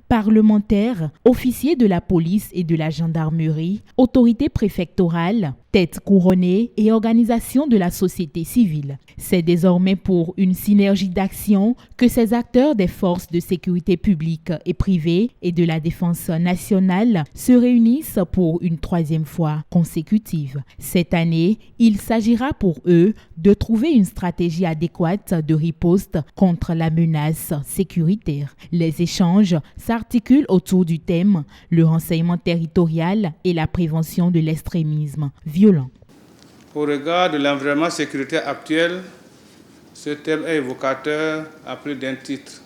Parlementaires, officiers de la police et de la gendarmerie, autorités préfectorales, têtes couronnées et organisations de la société civile. C'est désormais pour une synergie d'action que ces acteurs des forces de sécurité publique et privée et de la défense nationale se réunissent pour une troisième fois consécutive. Cette année, il s'agira pour eux de trouver une stratégie adéquate de riposte contre la menace sécuritaire. Les échanges s'articulent autour du thème « Le renseignement territorial et la prévention de l'extrémisme violent ». Au regard de l'environnement sécuritaire actuel, ce thème est évocateur à plus d'un titre.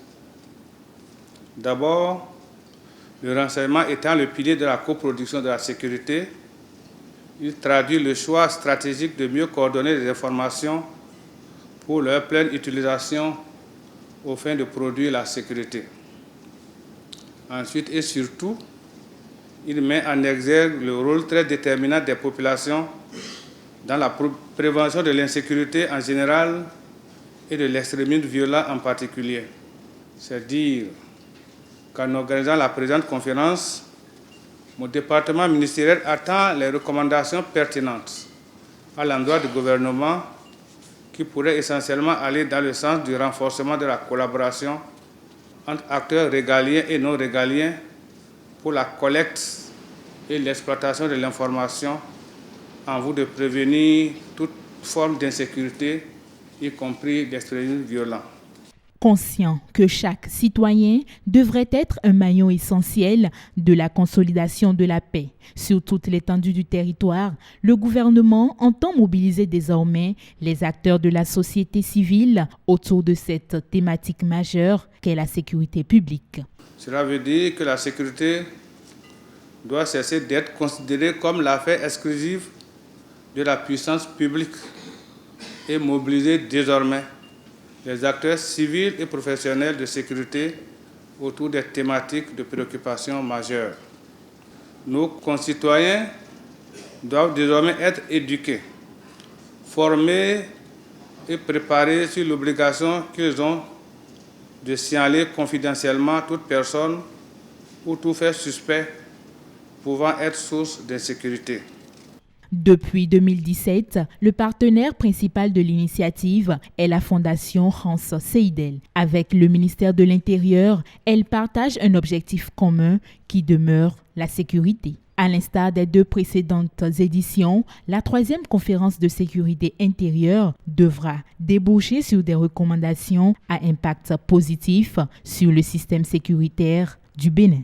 D'abord, le renseignement étant le pilier de la coproduction de la sécurité, il traduit le choix stratégique de mieux coordonner les informations pour leur pleine utilisation aux fins de produire la sécurité. Ensuite et surtout, il met en exergue le rôle très déterminant des populations dans la prévention de l'insécurité en général et de l'extrémisme violent en particulier. C'est dire qu'en organisant la présente conférence, mon département ministériel attend les recommandations pertinentes à l'endroit du gouvernement qui pourraient essentiellement aller dans le sens du renforcement de la collaboration entre acteurs régaliens et non régaliens pour la collecte et l'exploitation de l'information en vue de prévenir toute forme d'insécurité, y compris d'extrémisme violent. Conscient que chaque citoyen devrait être un maillon essentiel de la consolidation de la paix sur toute l'étendue du territoire, le gouvernement entend mobiliser désormais les acteurs de la société civile autour de cette thématique majeure qu'est la sécurité publique. Cela veut dire que la sécurité doit cesser d'être considérée comme l'affaire exclusive de la puissance publique et mobiliser désormais les acteurs civils et professionnels de sécurité autour des thématiques de préoccupation majeures. Nos concitoyens doivent désormais être éduqués, formés et préparés sur l'obligation qu'ils ont de signaler confidentiellement toute personne ou tout fait suspect pouvant être source d'insécurité. Depuis 2017, le partenaire principal de l'initiative est la Fondation Hans Seidel. Avec le ministère de l'Intérieur, elle partage un objectif commun qui demeure la sécurité. À l'instar des deux précédentes éditions, la troisième conférence de sécurité intérieure devra déboucher sur des recommandations à impact positif sur le système sécuritaire du Bénin.